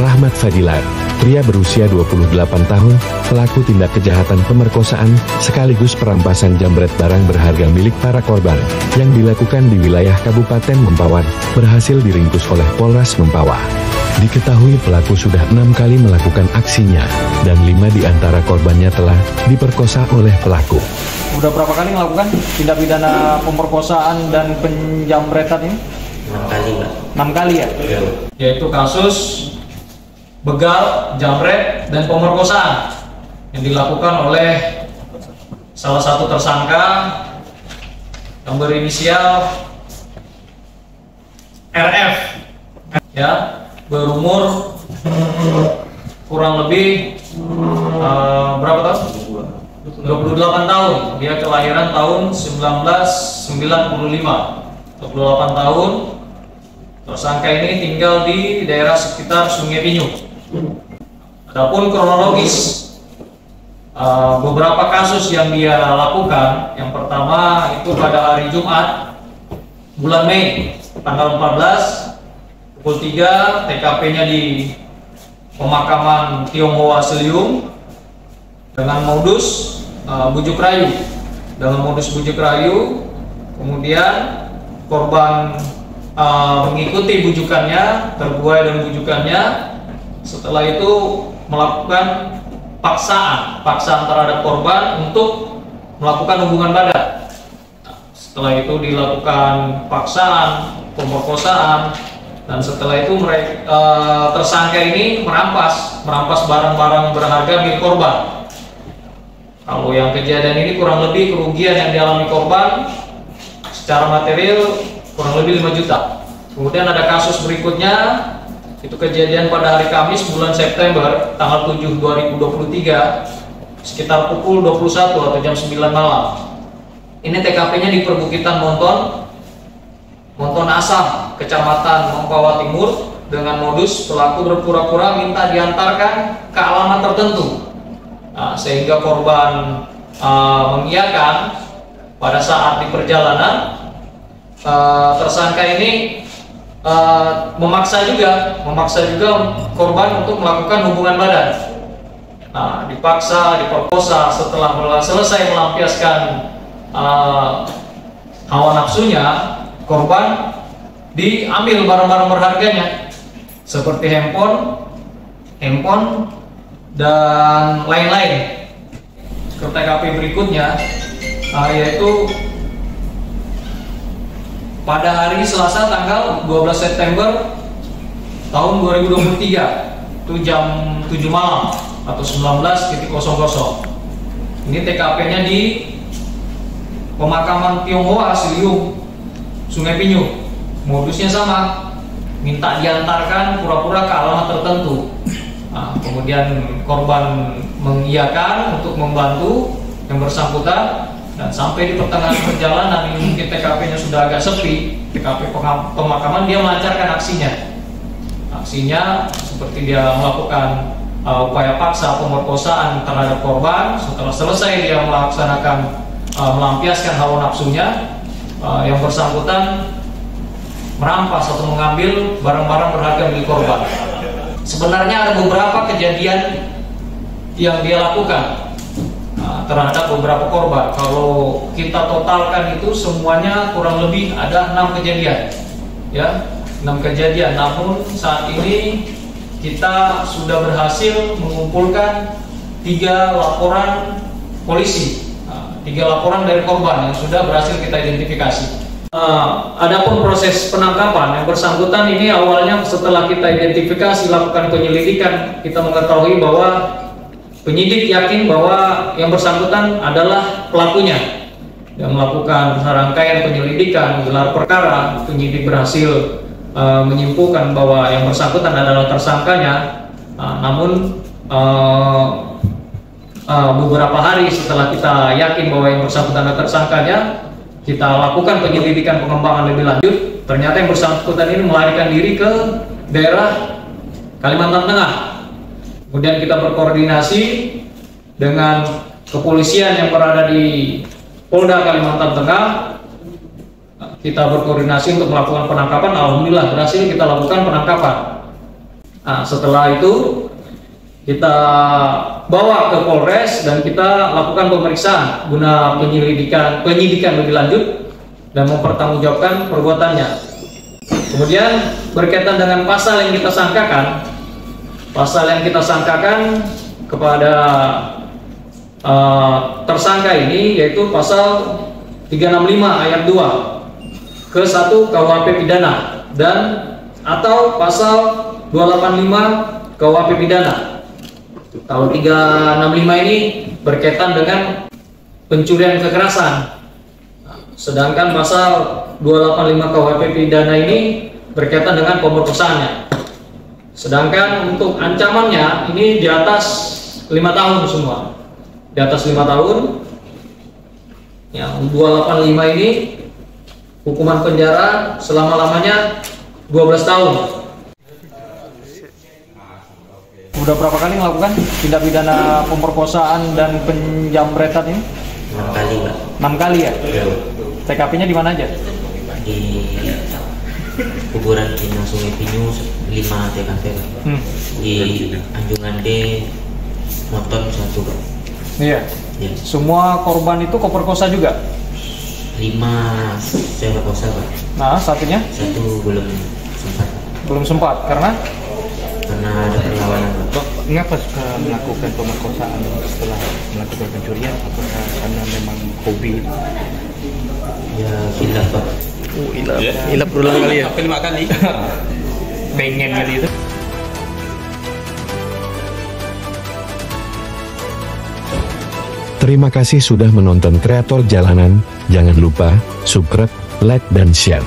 Rahmat Fadilan, pria berusia 28 tahun, pelaku tindak kejahatan pemerkosaan sekaligus perampasan jambret barang berharga milik para korban yang dilakukan di wilayah Kabupaten Mempawah, berhasil diringkus oleh Polres Mempawah. Diketahui pelaku sudah 6 kali melakukan aksinya, dan 5 di antara korbannya telah diperkosa oleh pelaku. Udah berapa kali melakukan tindak pidana pemerkosaan dan penjambretan ini? 6 kali, Pak. 6 kali ya? Ya. Yaitu kasus begal, jambret, dan pemerkosaan yang dilakukan oleh salah satu tersangka yang berinisial RF, ya, berumur kurang lebih berapa tahun? 28 tahun. Dia kelahiran tahun 1995. 28 tahun. Tersangka ini tinggal di daerah sekitar Sungai Pinyu. Adapun kronologis beberapa kasus yang dia lakukan, yang pertama itu pada hari Jumat bulan Mei tanggal 14 pukul 3, TKP-nya di pemakaman Tionghoa Seliung dengan modus bujuk rayu. Dalam modus bujuk rayu, kemudian korban mengikuti bujukannya, terbuai dan bujukannya. Setelah itu melakukan paksaan terhadap korban untuk melakukan hubungan badan. Setelah itu dilakukan paksaan, pemerkosaan, dan setelah itu tersangka ini merampas barang-barang berharga milik korban. Kalau yang kejadian ini kurang lebih kerugian yang dialami korban secara material kurang lebih 5 juta. Kemudian ada kasus berikutnya, itu kejadian pada hari Kamis bulan September tanggal 7 2023 sekitar pukul 21 atau jam 9 malam. Ini TKP-nya di perbukitan Monton Asam, Kecamatan Mempawah Timur, dengan modus pelaku berpura-pura minta diantarkan ke alamat tertentu. Sehingga korban mengiyakan. Pada saat di perjalanan, tersangka ini memaksa juga korban untuk melakukan hubungan badan. Dipaksa, diperkosa. Setelah selesai melampiaskan hawa nafsunya, korban diambil barang-barang berharganya seperti handphone dan lain-lain. Ke TKP berikutnya, yaitu pada hari Selasa tanggal 12 September tahun 2023, itu jam 7 malam atau 19.00. Ini TKP-nya di pemakaman Tionghoa Seliung, Sungai Pinyu. Modusnya sama, minta diantarkan pura-pura ke alamat tertentu. Kemudian korban mengiyakan untuk membantu yang bersangkutan, dan sampai di pertengahan perjalanan, ini mungkin TKP-nya sudah agak sepi, TKP pemakaman, dia melancarkan aksinya seperti dia melakukan upaya paksa pemerkosaan terhadap korban. Setelah selesai dia melaksanakan melampiaskan hawa nafsunya, yang bersangkutan merampas atau mengambil barang-barang berharga milik korban. Sebenarnya ada beberapa kejadian yang dia lakukan terhadap beberapa korban. Kalau kita totalkan itu semuanya kurang lebih ada 6 kejadian, ya, 6 kejadian. Namun saat ini kita sudah berhasil mengumpulkan 3 laporan polisi, 3 laporan dari korban yang sudah berhasil kita identifikasi. Adapun proses penangkapan, yang bersangkutan ini awalnya setelah kita identifikasi, lakukan penyelidikan, kita mengetahui bahwa penyidik yakin bahwa yang bersangkutan adalah pelakunya. Yang melakukan serangkaian penyelidikan, gelar perkara, penyidik berhasil menyimpulkan bahwa yang bersangkutan adalah tersangkanya. Namun beberapa hari setelah kita yakin bahwa yang bersangkutan adalah tersangkanya, kita lakukan penyelidikan pengembangan lebih lanjut. Ternyata yang bersangkutan ini melarikan diri ke daerah Kalimantan Tengah. Kemudian kita berkoordinasi dengan kepolisian yang berada di Polda Kalimantan Tengah. Kita berkoordinasi untuk melakukan penangkapan. Alhamdulillah berhasil kita lakukan penangkapan. Nah, setelah itu kita bawa ke Polres dan kita lakukan pemeriksaan guna penyidikan lebih lanjut dan mempertanggungjawabkan perbuatannya. Kemudian berkaitan dengan pasal yang kita sangkakan kepada tersangka ini yaitu pasal 365 ayat 2 ke 1 KUHP pidana dan atau pasal 285 KUHP pidana. Kalau 365 ini berkaitan dengan pencurian kekerasan, sedangkan pasal 285 KUHP pidana ini berkaitan dengan pemerkosaannya. Sedangkan untuk ancamannya ini di atas 5 tahun semua. Di atas 5 tahun. Yang 285 ini hukuman penjara selama-lamanya 12 tahun. Udah berapa kali melakukan tindak pidana pemerkosaan dan penjamretan ini? 6 kali, Pak. 6 kali ya? Ya. TKP-nya di mana aja? Di kuburan Pinang Sungai Pinyu 5 TKP, Pak. Di Anjungan D Motor 1, Pak. Iya. Ya. Semua korban itu koperkosa juga? 5 saya perkosa, Pak. Nah, satunya? 1 belum sempat. Belum sempat, karena Karena ada perlawanan, Pak. Mengapa suka melakukan pemerkosaan setelah melakukan pencurian? Apakah karena memang hobi? Ya, hilaf, Pak. Hilap berulang kali ya? Sampai 5 kali. Pengen kali itu. Terima kasih sudah menonton Kreator Jalanan. Jangan lupa subscribe, like, dan share.